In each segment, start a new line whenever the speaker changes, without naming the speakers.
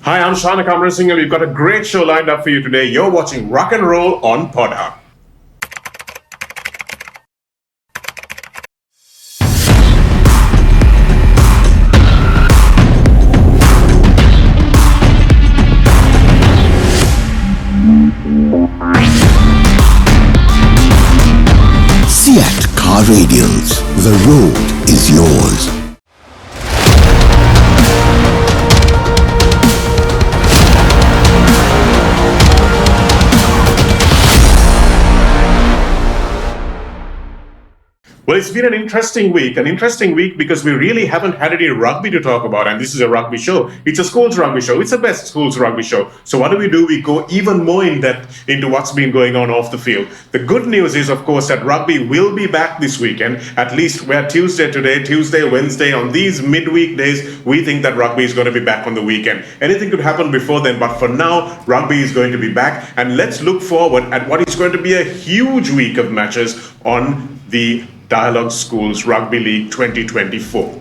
Hi, I'm Shanak Amran Singh, and we've got a great show lined up for you today. You're watching Ruck N Roll on Podhub.
Seat Car Radials. The road is yours.
Well, it's been an interesting week because we really haven't had any rugby to talk about, and this is a rugby show. It's a schools rugby show. It's the best schools rugby show. So what do? We go even more in depth into what's been going on off the field. The good news is, of course, that rugby will be back this weekend. At least we're Tuesday, Wednesday, on these midweek days, we think that rugby is going to be back on the weekend. Anything could happen before then, but for now, rugby is going to be back, and let's look forward at what is going to be a huge week of matches on the Dialogue Schools Rugby League 2024.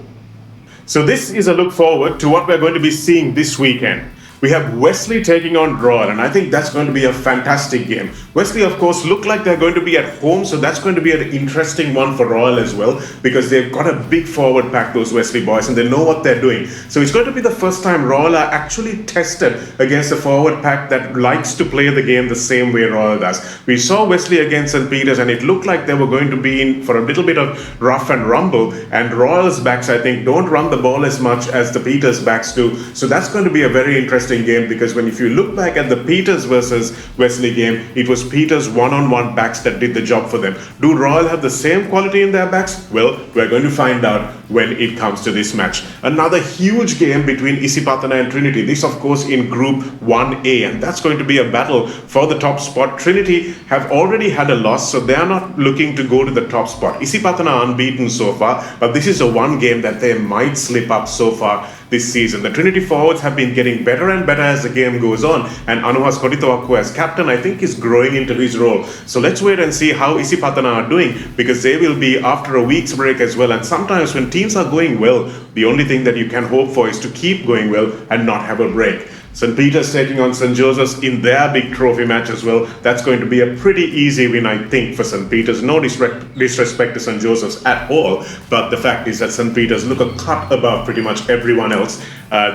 So this is a look forward to what we're going to be seeing this weekend. We have Wesley taking on Royal, and I think that's going to be a fantastic game. Wesley, of course, look like they're going to be at home, so that's going to be an interesting one for Royal as well, because they've got a big forward pack, those Wesley boys, and they know what they're doing. So it's going to be the first time Royal are actually tested against a forward pack that likes to play the game the same way Royal does. We saw Wesley against St. Peter's, and it looked like they were going to be in for a little bit of rough and rumble, and Royal's backs, I think, don't run the ball as much as the Peters backs do. So that's going to be a very interesting game, because if you look back at the Peters versus Wesley game, it was Peters one-on-one backs that did the job for them. Do Royal have the same quality in their backs? Well, we're going to find out when it comes to this match. Another huge game between Isipatana and Trinity. This, of course, in Group 1A, and that's going to be a battle for the top spot. Trinity have already had a loss, so they are not looking to go to the top spot. Isipatana are unbeaten so far, but this is a one game that they might slip up so far this season. The Trinity forwards have been getting better and better as the game goes on, and Anuhas Koditoaku as captain, I think, is growing into his role. So let's wait and see how Isipatana are doing, because they will be after a week's break as well, and sometimes when teams are going well, the only thing that you can hope for is to keep going well and not have a break. St. Peter's taking on St. Joseph's in their big trophy match as well. That's going to be a pretty easy win, I think, for St. Peter's. No disrespect to St. Joseph's at all, but the fact is that St. Peter's look a cut above pretty much everyone else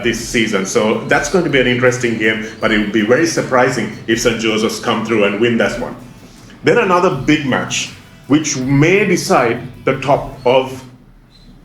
this season. So that's going to be an interesting game, but it would be very surprising if St. Joseph's come through and win that one. Then another big match, which may decide the top of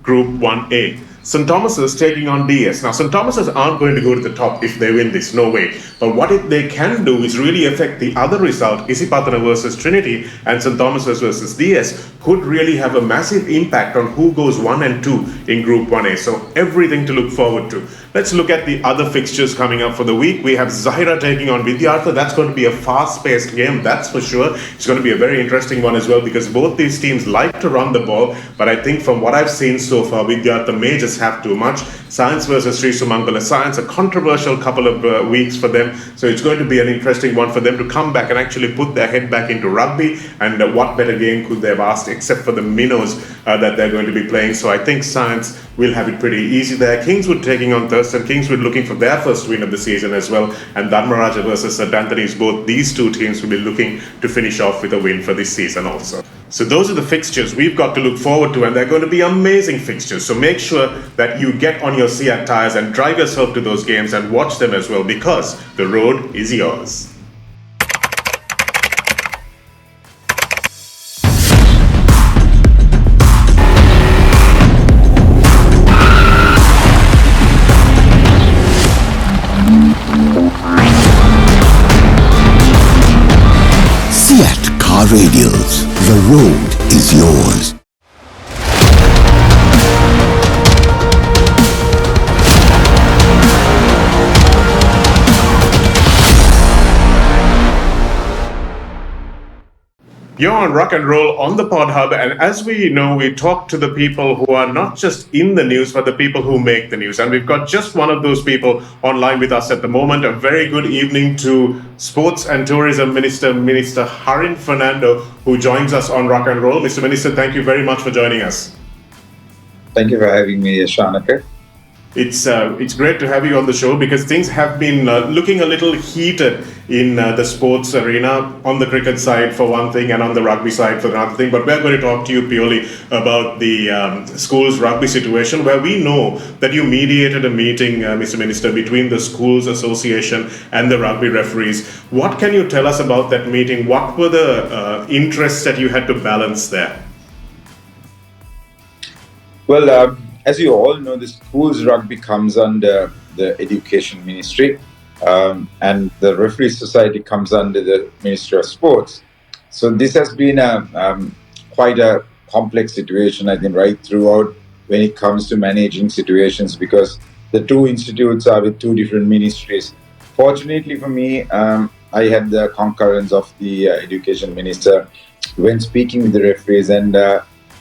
Group 1A. St. Thomas's taking on DS. Now, St. Thomas's aren't going to go to the top if they win this, no way. But what they can do is really affect the other result, Isipatana versus Trinity and St. Thomas's versus DS, could really have a massive impact on who goes 1 and 2 in Group 1A. So everything to look forward to. Let's look at the other fixtures coming up for the week. We have Zahira taking on Vidyartha. That's going to be a fast-paced game, that's for sure. It's going to be a very interesting one as well, because both these teams like to run the ball, but I think from what I've seen so far, Vidyartha may just have too much. Science versus Sri Sumangala Science, a controversial couple of weeks for them, so it's going to be an interesting one for them to come back and actually put their head back into rugby, and what better game could they have asked except for the minnows that they're going to be playing. So I think Science will have it pretty easy there. Kingswood taking on Thurston. Kingswood looking for their first win of the season as well, and Dharmaraja versus St. Anthony's. Both these two teams will be looking to finish off with a win for this season also. So those are the fixtures we've got to look forward to, and they're going to be amazing fixtures. So make sure that you get on your Seat tires and drive yourself to those games and watch them as well, because the road is yours.
Seat Car Radials. The road is yours.
You're on Ruck N Roll on the Podhub, and as we know, we talk to the people who are not just in the news, but the people who make the news. And we've got just one of those people online with us at the moment. A very good evening to Sports and Tourism Minister Harin Fernando, who joins us on Ruck N Roll. Mr. Minister, thank you very much for joining us.
Thank you for having me, Shanaka.
It's great to have you on the show because things have been looking a little heated in the sports arena on the cricket side for one thing and on the rugby side for another thing. But we're going to talk to you purely about the schools rugby situation, where we know that you mediated a meeting, Mr. Minister, between the schools association and the rugby referees. What can you tell us about that meeting? What were the interests that you had to balance there?
Well, as you all know, the schools rugby comes under the Education Ministry, and the Referee Society comes under the Ministry of Sports. So this has been quite a complex situation, I think, right throughout when it comes to managing situations, because the two institutes are with two different ministries. Fortunately for me, I had the concurrence of the Education Minister when speaking with the referees, and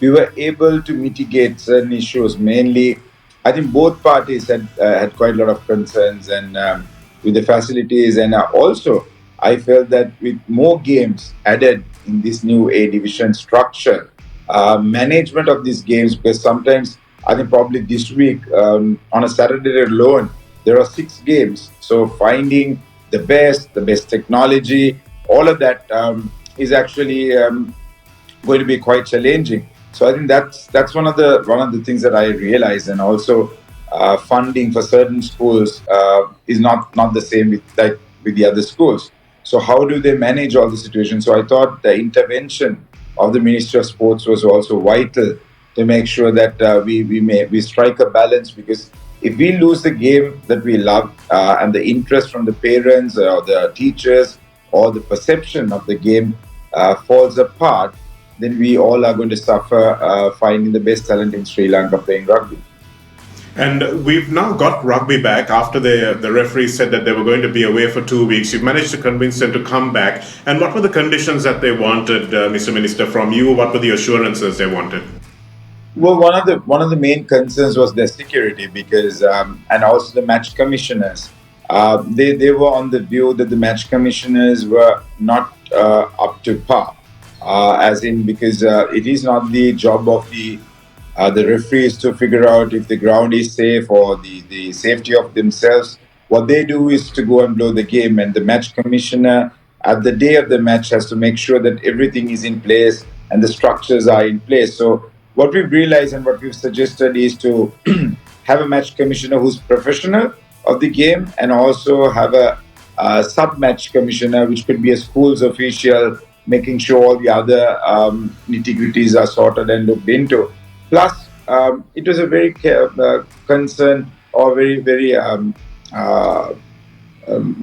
we were able to mitigate certain issues. Mainly, I think both parties had quite a lot of concerns and with the facilities, and also I felt that with more games added in this new A division structure, management of these games, because sometimes I think probably this week on a Saturday alone there are 6 games. So finding the best technology, all of that is actually going to be quite challenging. So I think that's one of the things that I realized, and also funding for certain schools is not the same with the other schools. So how do they manage all the situations? So I thought the intervention of the Ministry of Sports was also vital to make sure that we strike a balance, because if we lose the game that we love and the interest from the parents or the teachers or the perception of the game falls apart, then we all are going to suffer finding the best talent in Sri Lanka playing rugby.
And we've now got rugby back after the referees said that they were going to be away for 2 weeks. You've managed to convince them to come back. And what were the conditions that they wanted, Mr. Minister, from you? What were the assurances they wanted?
Well, one of the main concerns was their security, because and also the match commissioners. They were on the view that the match commissioners were not up to par, as in, because it is not the job of the referees to figure out if the ground is safe or the safety of themselves. What they do is to go and blow the game, and the match commissioner at the day of the match has to make sure that everything is in place and the structures are in place. So what we've realized and what we've suggested is to have a match commissioner who's professional of the game, and also have a sub-match commissioner, which could be a school's official, making sure all the other nitty-gritties are sorted and looked into. Plus, it was a very concern, or very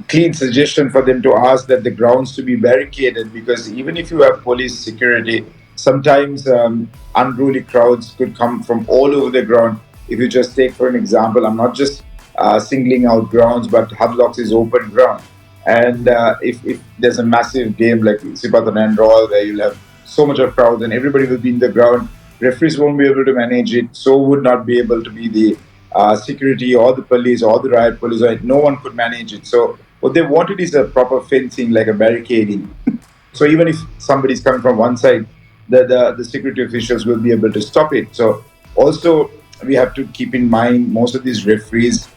clean suggestion for them to ask that the grounds to be barricaded, because even if you have police security, sometimes unruly crowds could come from all over the ground. If you just take, for an example, I'm not just singling out grounds, but Hudlocks is open ground. And if there's a massive game like Ruck N Roll, where you'll have so much of crowds and everybody will be in the ground, referees won't be able to manage it. So would not be able to be the security or the police or the riot police. No one could manage it. So what they wanted is a proper fencing, like a barricading. So even if somebody's coming from one side, the security officials will be able to stop it. So also we have to keep in mind, most of these referees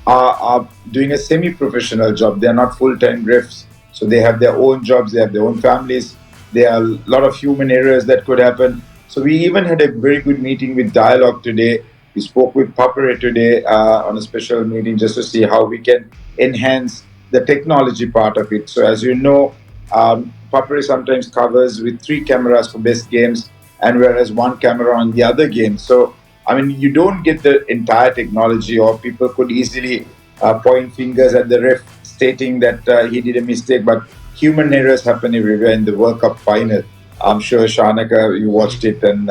are doing a semi-professional job. They are not full-time refs. So they have their own jobs, they have their own families. There are a lot of human errors that could happen. So we even had a very good meeting with Dialogue today. We spoke with Papare today on a special meeting, just to see how we can enhance the technology part of it. So as you know, Papare sometimes covers with 3 cameras for best games, and whereas 1 camera on the other game. So I mean, you don't get the entire technology, or people could easily point fingers at the ref stating that he did a mistake, but human errors happen everywhere in the World Cup final. I'm sure, Shanaka, you watched it, and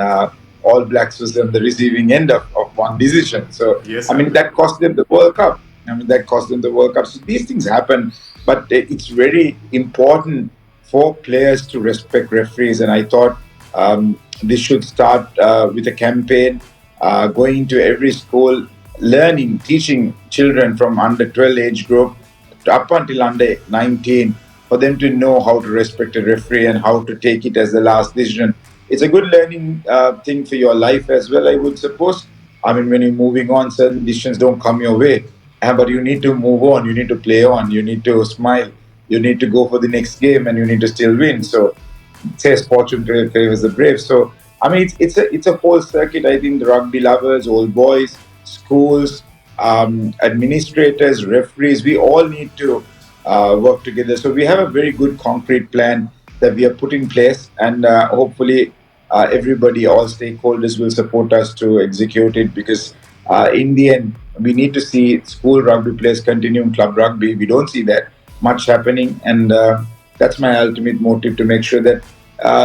All Blacks was on the receiving end of one decision. So,
yes,
I mean, that cost them the World Cup. So these things happen, but it's very important for players to respect referees. And I thought this should start with a campaign, going to every school, learning, teaching children from under 12 age group up until under 19, for them to know how to respect a referee and how to take it as the last decision. It's a good learning thing for your life as well, I would suppose. I mean, when you're moving on, certain decisions don't come your way. But you need to move on, you need to play on, you need to smile, you need to go for the next game, and you need to still win. So, says fortune favors the brave. So, I mean, it's a whole circuit. I think the rugby lovers, old boys, schools, administrators, referees, we all need to work together. So we have a very good concrete plan that we have put in place, and hopefully everybody, all stakeholders, will support us to execute it. Because in the end, we need to see school rugby players continuing club rugby. We don't see that much happening, and that's my ultimate motive, to make sure that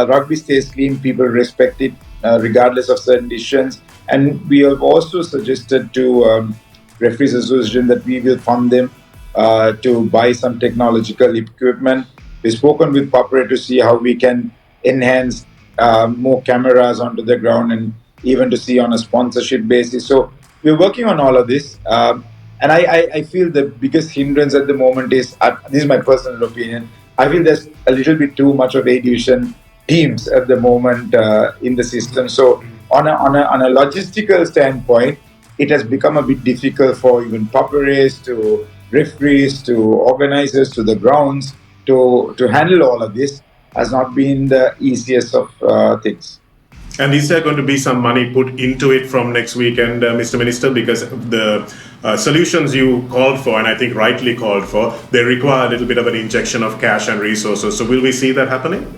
rugby stays clean, people respect it, regardless of certain decisions. And we have also suggested to Referees Association that we will fund them to buy some technological equipment. We've spoken with corporate to see how we can enhance more cameras onto the ground, and even to see on a sponsorship basis. So we're working on all of this. And I feel the biggest hindrance at the moment is, this is my personal opinion, I feel there's a little bit too much of A division teams at the moment in the system. So on a logistical standpoint, it has become a bit difficult for even operators, to referees, to organizers, to the grounds, to handle all of this. Has not been the easiest of things.
And is there going to be some money put into it from next weekend, Mr. Minister? Because the solutions you called for, and I think rightly called for, they require a little bit of an injection of cash and resources. So will we see that happening?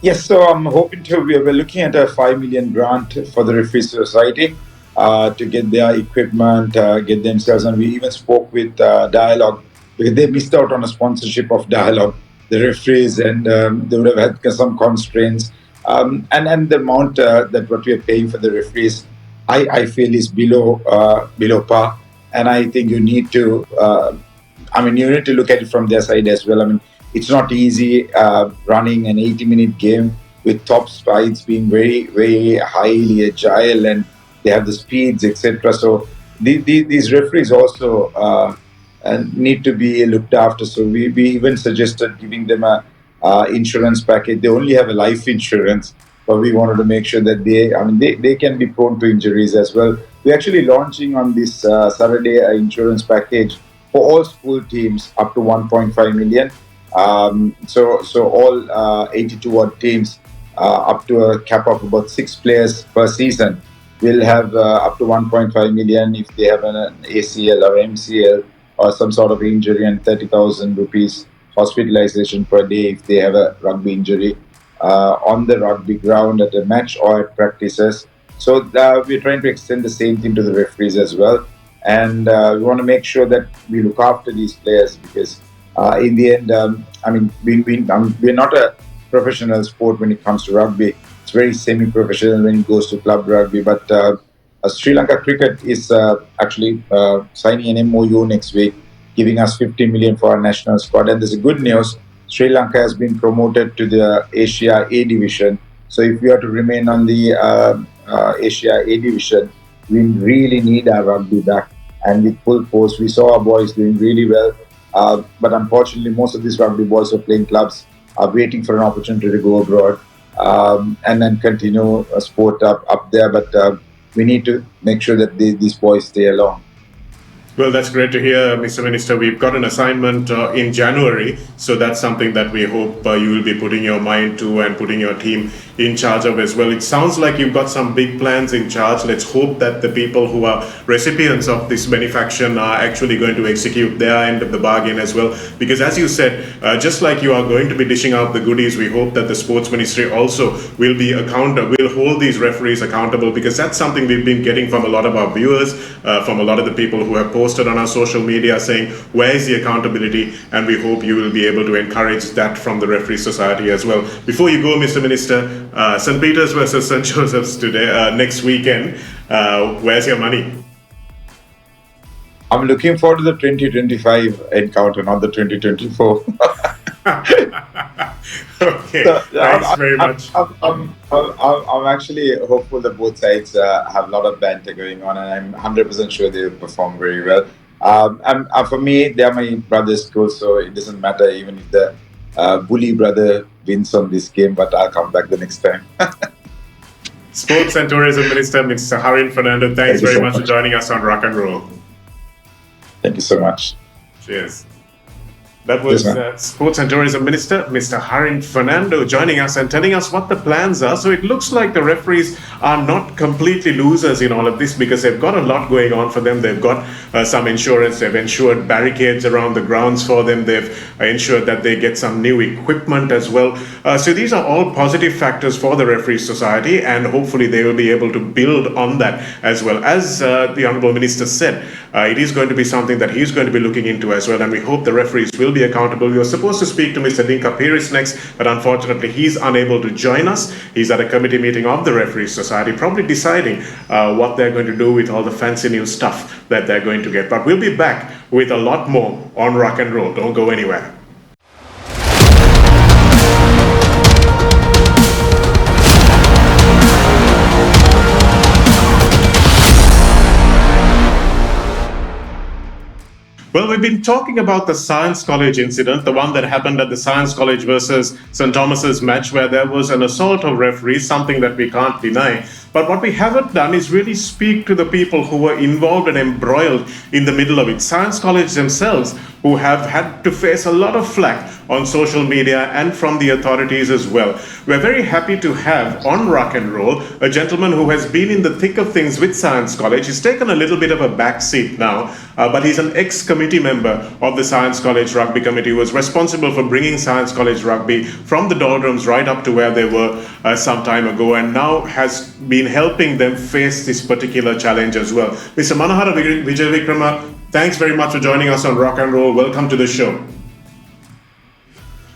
Yes, so I'm hoping to. We're looking at a 5 million grant for the Referee Society to get their equipment, get themselves, and we even spoke with Dialogue, because they missed out on a sponsorship of Dialogue, the referees, and they would have had some constraints. And the amount that what we are paying for the referees, I feel is below par. And I think you need to, you need to look at it from their side as well. I mean, it's not easy running an 80-minute game with top sides being very, very highly agile, and they have the speeds, etc. So these referees also need to be looked after. So we even suggested giving them a insurance package. They only have a life insurance, but we wanted to make sure that they can be prone to injuries as well. We're actually launching on this Saturday an insurance package for all school teams up to 1.5 million. So all 82 odd teams up to a cap of about 6 players per season will have up to 1.5 million if they have an ACL or MCL or some sort of injury, and 30,000 rupees hospitalization per day if they have a rugby injury on the rugby ground at a match or at practices. So we're trying to extend the same thing to the referees as well. And we want to make sure that we look after these players, because in the end, we're not a professional sport when it comes to rugby. It's very semi-professional when it goes to club rugby. But Sri Lanka Cricket is actually signing an MOU next week, giving us 50 million for our national squad. And there's a good news. Sri Lanka has been promoted to the Asia A division. So if we are to remain on the Asia A division, we really need our rugby back. And with full force, we saw our boys doing really well. But unfortunately, most of these rugby boys who are playing clubs are waiting for an opportunity to go abroad and then continue a sport up there. But we need to make sure that these boys stay along.
Well, that's great to hear, Mr. Minister. We've got an assignment in January, so that's something that we hope you will be putting your mind to and putting your team in charge of as well. It sounds like you've got some big plans in charge. Let's hope that the people who are recipients of this benefaction are actually going to execute their end of the bargain as well. Because as you said, just like you are going to be dishing out the goodies, we hope that the Sports Ministry also will hold these referees accountable, because that's something we've been getting from a lot of our viewers, from a lot of the people who have posted on our social media saying, where is the accountability? And we hope you will be able to encourage that from the Referee Society as well. Before you go, Mr. Minister, St. Peter's versus St. Joseph's today, next weekend. Where's your money?
I'm looking forward to the 2025 encounter, not the 2024.
Okay, thanks very much.
I'm actually hopeful that both sides have a lot of banter going on, and I'm 100% sure they will perform very well. And for me, they are my brothers too, so it doesn't matter even if the bully brother wins on this game, but I'll come back the next time.
Sports and Tourism Minister, Mr. Harin Fernando, thanks
Thank you
very
so
much for
much.
joining us on Ruck N Roll.
Thank you so much.
Cheers. That was
Yes, ma'am.
Sports and Tourism Minister, Mr. Harin Fernando, joining us and telling us what the plans are. So it looks like the referees are not completely losers in all of this, because they've got a lot going on for them. They've got some insurance, they've ensured barricades around the grounds for them, they've ensured that they get some new equipment as well. So these are all positive factors for the Referees Society, and hopefully they will be able to build on that as well. As the Honourable Minister said, it is going to be something that he's going to be looking into as well, and we hope the referees will be accountable. We were supposed to speak to Mr. Dinka Piris next, but unfortunately he's unable to join us. He's at a committee meeting of the Referees Society, probably deciding what they're going to do with all the fancy new stuff that they're going to get. But we'll be back with a lot more on Ruck and Roll. Don't go anywhere. Well, we've been talking about the Science College incident, the one that happened at the Science College versus St. Thomas's match, where there was an assault of referees, something that we can't deny. But what we haven't done is really speak to the people who were involved and embroiled in the middle of it. Science College themselves, who have had to face a lot of flack on social media and from the authorities as well. We're very happy to have on Ruck and Roll a gentleman who has been in the thick of things with Science College. He's taken a little bit of a back seat now, but he's an ex-committee member of the Science College Rugby Committee, who was responsible for bringing Science College Rugby from the doldrums right up to where they were some time ago, and now has been helping them face this particular challenge as well. Mr. Manahara Wijeyawickrama, thanks very much for joining us on Ruck and Roll. Welcome to the show.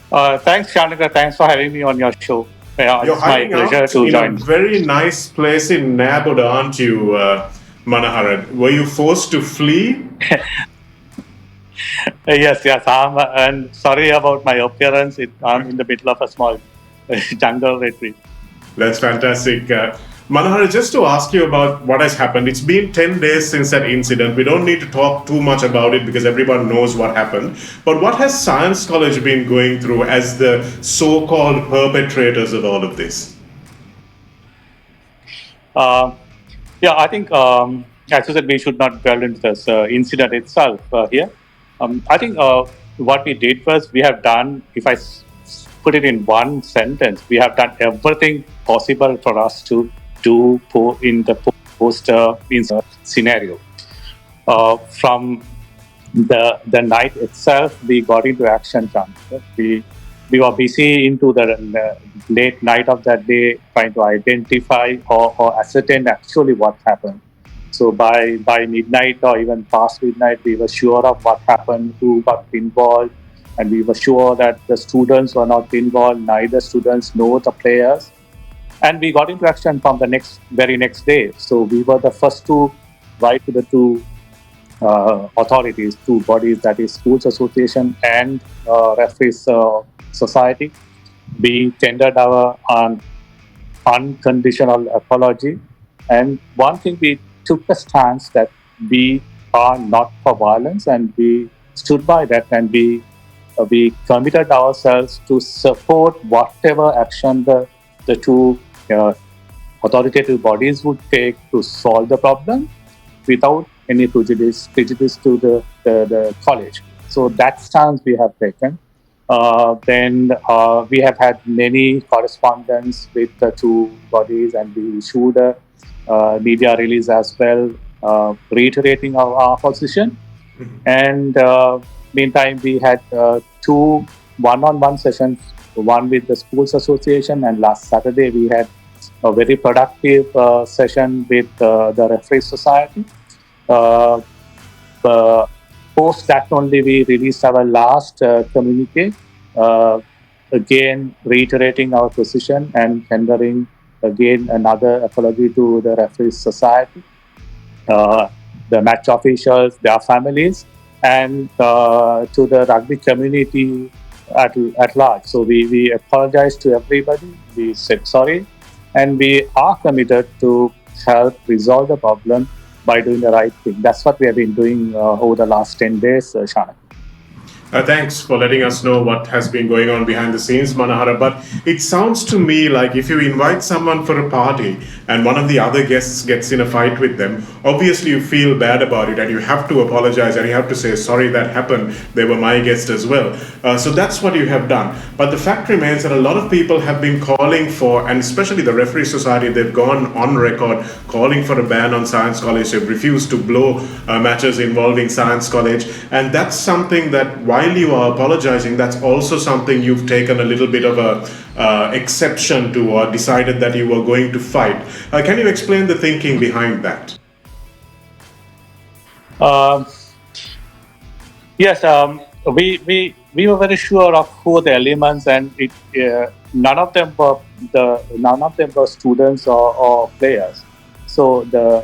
Thanks, Shanika. Thanks for having me on your show.
You're
It's my
hiding
pleasure
out
to
in
join.
a very nice place in Naboda, aren't you, Manahara? Were you forced to flee?
Yes, and sorry about my appearance. I'm in the middle of a small jungle retreat.
That's fantastic. Manahara, just to ask you about what has happened. It's been 10 days since that incident. We don't need to talk too much about it because everyone knows what happened. But what has Science College been going through as the so-called perpetrators of all of this?
I think, as you said, we should not delve into this incident itself here. I think what we did was we have done, if I put it in one sentence, we have done everything possible for us to do in the post scenario. From the night itself, we got into action plan. We were busy into the late night of that day, trying to identify or ascertain actually what happened. So by midnight or even past midnight, we were sure of what happened, who got involved, and we were sure that the students were not involved, neither students nor the players. And we got into action from the very next day. So we were the first to write to the two authorities, two bodies, that is Schools Association and Referees Society. We tendered our unconditional apology. And one thing, we took the stance that we are not for violence, and we stood by that, and we committed ourselves to support whatever action the two authoritative bodies would take to solve the problem without any prejudice to the college. So that stance we have taken. Then we have had many correspondence with the two bodies, and we issued a media release as well, reiterating our position. And meantime, we had two one-on-one sessions, one with the Schools Association, and last Saturday we had a very productive session with the Referees Society. Post that only, we released our last communique, again reiterating our position and tendering again another apology to the Referees Society, the match officials, their families, and to the rugby community at large. So we apologize to everybody. We said sorry, and we are committed to help resolve the problem by doing the right thing. That's what we have been doing over the last 10 days, Shana.
Thanks for letting us know what has been going on behind the scenes, Manahara. But it sounds to me like if you invite someone for a party and one of the other guests gets in a fight with them, obviously you feel bad about it and you have to apologize and you have to say, sorry, that happened. They were my guest as well. So that's what you have done. But the fact remains that a lot of people have been calling for, and especially the Referee Society, they've gone on record calling for a ban on Science College. They've refused to blow matches involving Science College. And that's something that, while you are apologizing, that's also something you've taken a little bit of a exception to, or decided that you were going to fight. Can you explain the thinking behind that?
Yes, we were very sure of who the elements, and none of them were students or players. So the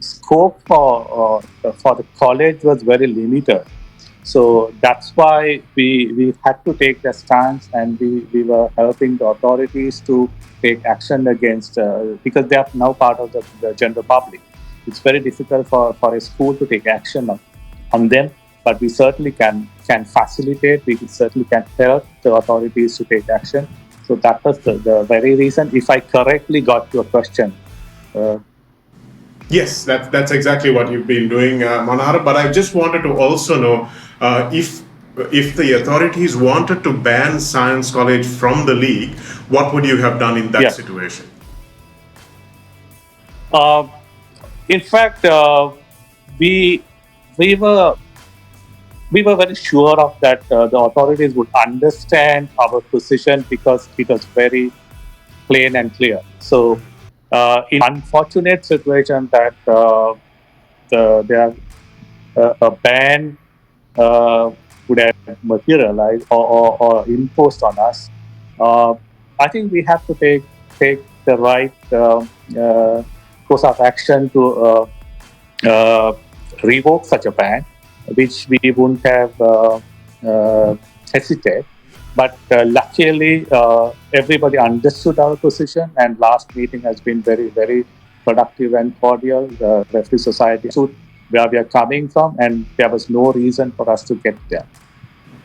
scope for the college was very limited. So that's why we had to take the stance, and we were helping the authorities to take action against, because they are now part of the general public. It's very difficult for a school to take action on them, but we certainly can facilitate, we certainly can help the authorities to take action. So that was the very reason, if I correctly got your question.
Yes, that's exactly what you've been doing, Manahara. But I just wanted to also know if the authorities wanted to ban Science College from the league, what would you have done in that situation?
In fact, we were very sure of that. The authorities would understand our position because it was very plain and clear. So, in unfortunate situation that a ban would have materialized or imposed on us, I think we have to take the right course of action to revoke such a ban, which we wouldn't have hesitated. But luckily, everybody understood our position, and last meeting has been very, very productive and cordial. The Referee Society understood where we are coming from, and there was no reason for us to get there.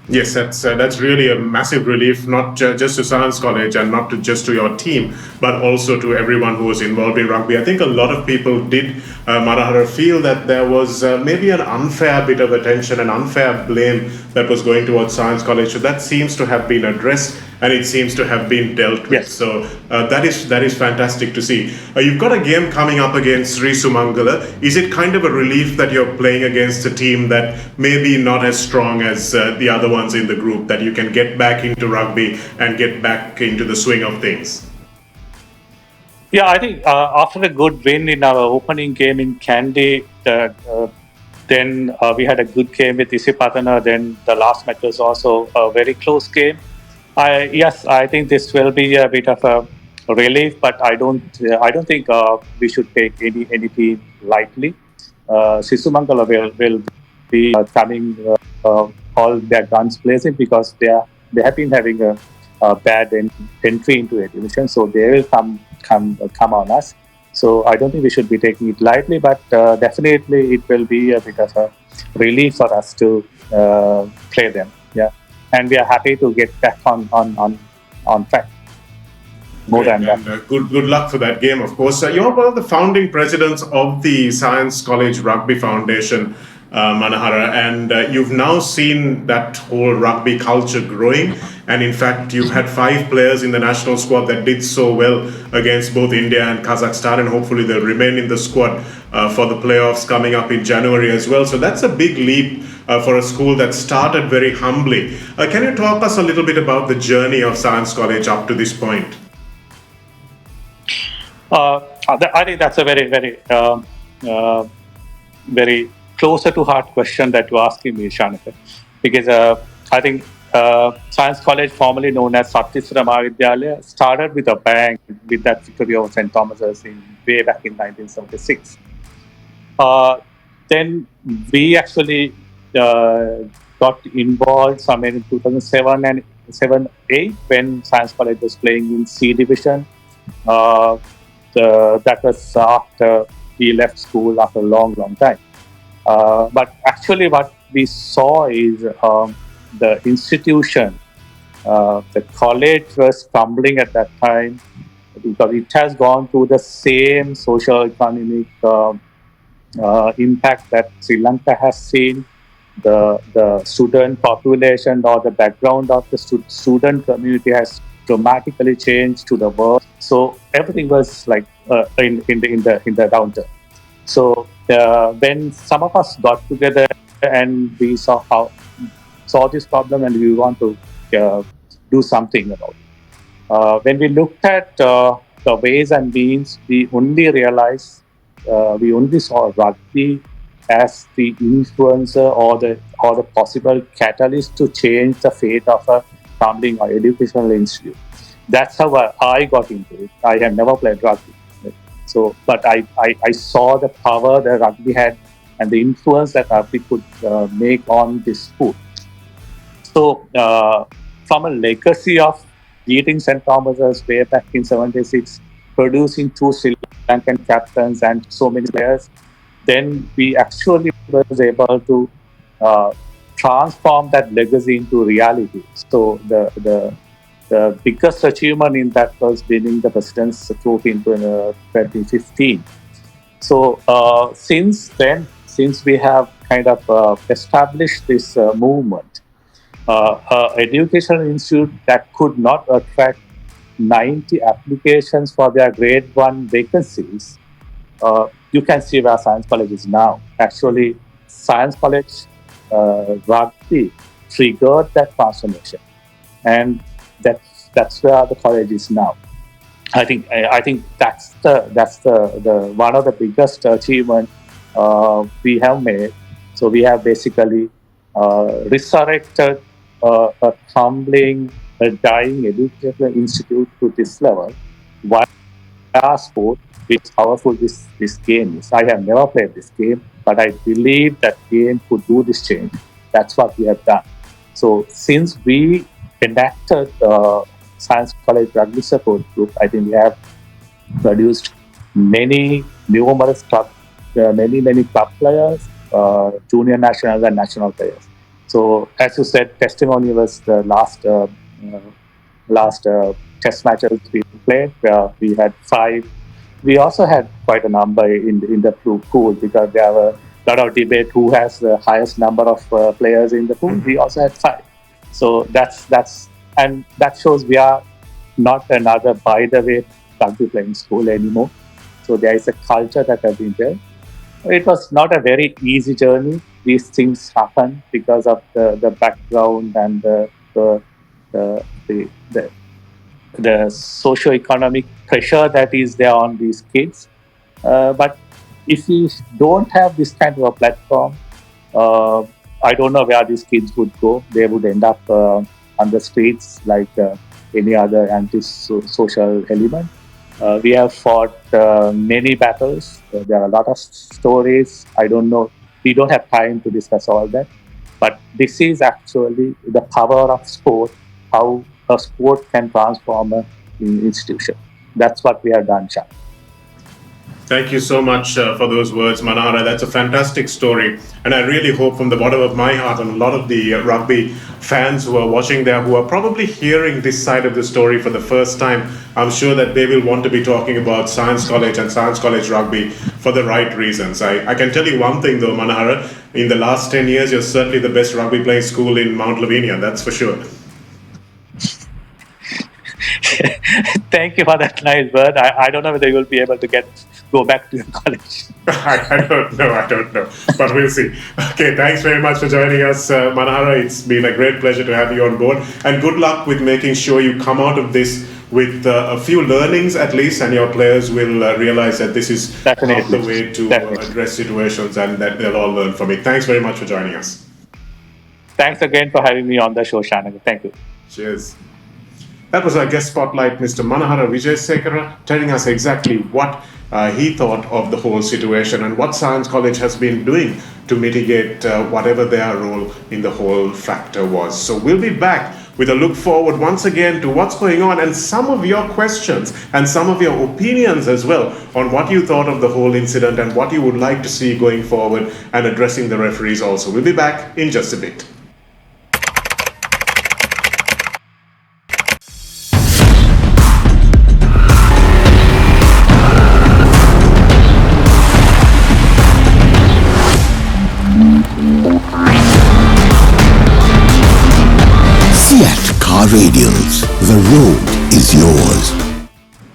Yes, that's really a massive relief, not just to Science College and not just to your team, but also to everyone who was involved in rugby. I think a lot of people did, Manahara, feel that there was maybe an unfair bit of attention, an unfair blame that was going towards Science College. So that seems to have been addressed, and it seems to have been dealt with.
Yes.
So that is fantastic to see. You've got a game coming up against Sri Sumangala. Is it kind of a relief that you're playing against a team that may be not as strong as the other ones in the group, that you can get back into rugby and get back into the swing of things?
Yeah, I think after a good win in our opening game in Kandy, then we had a good game with Isipatana. Then the last match was also a very close game. I think this will be a bit of a relief, but I don't think we should take any team lightly. Sisumangala will be coming all their guns blazing, because they have been having a bad entry into a division, so they will come on us. So I don't think we should be taking it lightly, but definitely it will be a bit of a relief for us to play them. Yeah, and we are happy to get back on track. More than that.
And good luck for that game, of course. You're one of the founding presidents of the Science College Rugby Foundation, Manahara, and you've now seen that whole rugby culture growing. And in fact, you've had 5 players in the national squad that did so well against both India and Kazakhstan, and hopefully they'll remain in the squad for the playoffs coming up in January as well. So that's a big leap for a school that started very humbly. Can you talk us a little bit about the journey of Science College up to this point?
I think that's a very, very, very closer to heart question that you're asking me, Shanika, because I think Science College, formerly known as Manahara Wijeyawickrama, started with a bang with that victory over St. Thomas's way back in 1976. Then we actually got involved somewhere in 2007 and 7-8 when Science College was playing in C Division. That was after we left school after a long time. But actually, what we saw is the institution, the college was crumbling at that time because it has gone through the same social economic impact that Sri Lanka has seen. The student population or the background of the student community has dramatically changed to the world. So everything was like in the downturn. So when some of us got together and we saw this problem and we want to do something about it. When we looked at the ways and means, we only saw rugby as the influencer or the possible catalyst to change the fate of a crumbling or educational institute. That's how I got into it. I had never played rugby. So, but I saw the power that rugby had and the influence that rugby could make on this sport. So, from a legacy of beating St. Thomas's way back in '76, producing two Sri Lankan captains and so many players, then we actually was able to uh, transform that legacy into reality. So the biggest achievement in that was winning the President's Trophy in 2015. So since then, since we have kind of established this movement, educational institute that could not attract 90 applications for their grade 1 vacancies, you can see where Science College is now. Actually, Science College rugby triggered that transformation, and that's where the college is now. I think that's the one of the biggest achievement we have made. So we have basically resurrected a crumbling, a dying educational institute to this level. Why our sport is powerful this game is. I have never played this game, but I believe that game could do this change. That's what we have done. So since we enacted Science College Rugby Support Group, I think we have produced numerous many club players, junior national and national players. So as you said, testimony was the last test matches we played, where we had 5. We also had quite a number in the pool because there were a lot of debate who has the highest number of players in the pool. We also had 5. So that shows we are not another by the way rugby playing school anymore. So there is a culture that has been there. It was not a very easy journey. These things happen because of the background and the socio-economic pressure that is there on these kids. But if you don't have this kind of a platform, I don't know where these kids would go. They would end up on the streets like any other anti-social element. We have fought many battles. There are a lot of stories. I don't know. We don't have time to discuss all that. But this is actually the power of sport, how a sport can transform an institution. That's what we have done, Shah.
Thank you so much for those words, Manahara. That's a fantastic story. And I really hope from the bottom of my heart and a lot of the rugby fans who are watching there, who are probably hearing this side of the story for the first time, I'm sure that they will want to be talking about Science College and Science College rugby for the right reasons. I can tell you one thing though, Manahara, in the last 10 years, you're certainly the best rugby playing school in Mount Lavinia, that's for sure.
Thank you for that nice word. I don't know whether you will be able to go back to your college.
I don't know. But we'll see. Okay, thanks very much for joining us, Manahara. It's been a great pleasure to have you on board. And good luck with making sure you come out of this with a few learnings at least, and your players will realize that this is
Definitely.
not the way to address situations, and that they'll all learn from it. Thanks very much for joining us.
Thanks again for having me on the show, Shannon. Thank you.
Cheers. That was our guest spotlight, Mr. Manahara Wijeyawickrama, telling us exactly what he thought of the whole situation and what Science College has been doing to mitigate whatever their role in the whole factor was. So we'll be back with a look forward once again to what's going on and some of your questions and some of your opinions as well on what you thought of the whole incident and what you would like to see going forward and addressing the referees also. We'll be back in just a bit.
Car Radials, the road is yours.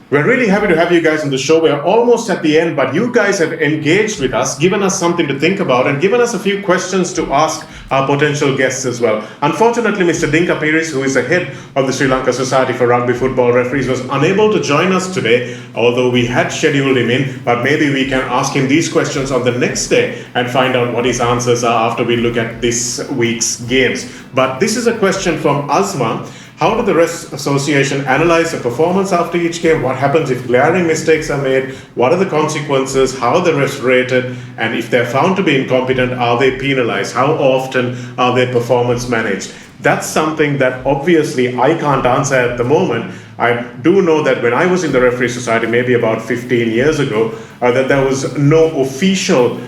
We're really happy to have you guys on the show. We're almost at the end, but you guys have engaged with us, given us something to think about, and given us a few questions to ask our potential guests as well. Unfortunately, Mr. Dinka Piris, who is the head of the Sri Lanka Society for Rugby Football Referees, was unable to join us today, although we had scheduled him in, but maybe we can ask him these questions on the next day and find out what his answers are after we look at this week's games. But this is a question from Azma. How do the Refs Association analyze the performance after each game? What happens if glaring mistakes are made? What are the consequences? How are the refs rated? And if they're found to be incompetent, are they penalized? How often are their performance managed? That's something that obviously I can't answer at the moment. I do know that when I was in the Referee Society, maybe about 15 years ago, that there was no official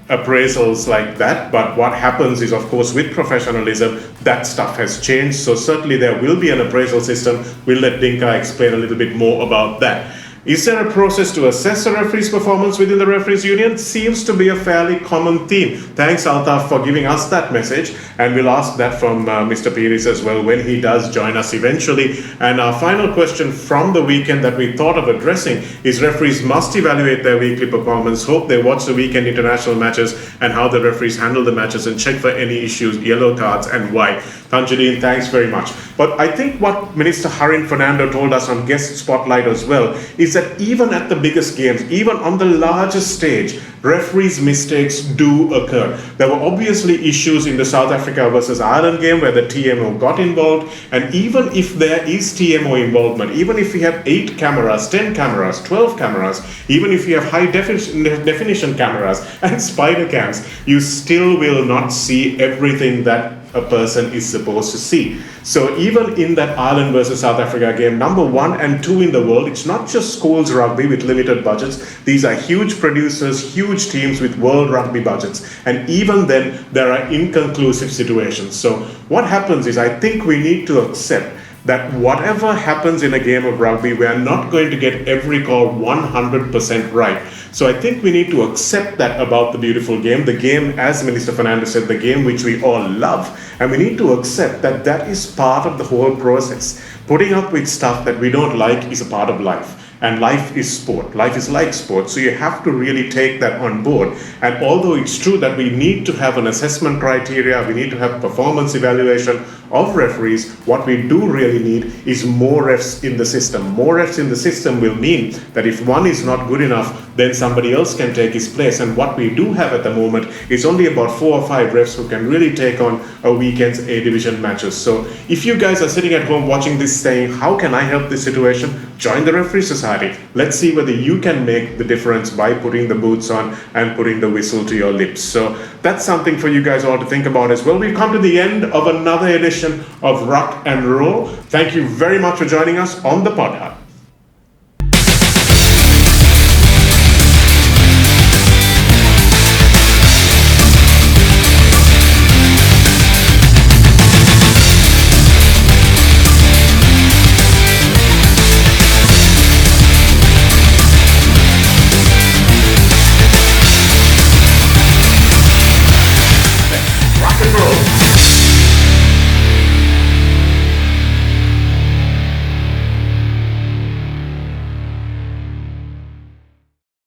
appraisals like that, but what happens is, of course, with professionalism, that stuff has changed. So certainly there will be an appraisal system. We'll let Dinka explain a little bit more about that. Is there a process to assess a referee's performance within the referees union? Seems to be a fairly common theme. Thanks, Altaf, for giving us that message. And we'll ask that from Mr. Piris as well when he does join us eventually. And our final question from the weekend that we thought of addressing is referees must evaluate their weekly performance. Hope they watch the weekend international matches and how the referees handle the matches and check for any issues, yellow cards, and why. Tanjudeen, thanks very much. But I think what Minister Harin Fernando told us on Guest Spotlight as well is that even at the biggest games, even on the largest stage, referees' mistakes do occur. There were obviously issues in the South Africa versus Ireland game where the TMO got involved, and even if there is TMO involvement, even if we have 8 cameras, 10 cameras, 12 cameras, even if you have high definition cameras and spider cams, you still will not see everything that a person is supposed to see. So even in that Ireland versus South Africa game, number 1 and 2 in the world, it's not just schools rugby with limited budgets. These are huge producers, huge teams with world rugby budgets. And even then, there are inconclusive situations. So what happens is, I think we need to accept that whatever happens in a game of rugby, we are not going to get every call 100% right. So I think we need to accept that about the beautiful game, the game, as Minister Fernando said, the game which we all love. And we need to accept that that is part of the whole process. Putting up with stuff that we don't like is a part of life. And life is sport. Life is like sport. So you have to really take that on board. And although it's true that we need to have an assessment criteria, we need to have performance evaluation of referees, what we do really need is more refs in the system. More refs in the system will mean that if one is not good enough, then somebody else can take his place. And what we do have at the moment is only about 4 or 5 refs who can really take on a weekend's A division matches. So if you guys are sitting at home watching this saying, how can I help this situation? Join the Referee Society. Let's see whether you can make the difference by putting the boots on and putting the whistle to your lips. So that's something for you guys all to think about as well. We've come to the end of another edition of Ruck N Roll. Thank you very much for joining us on the Pod Hub.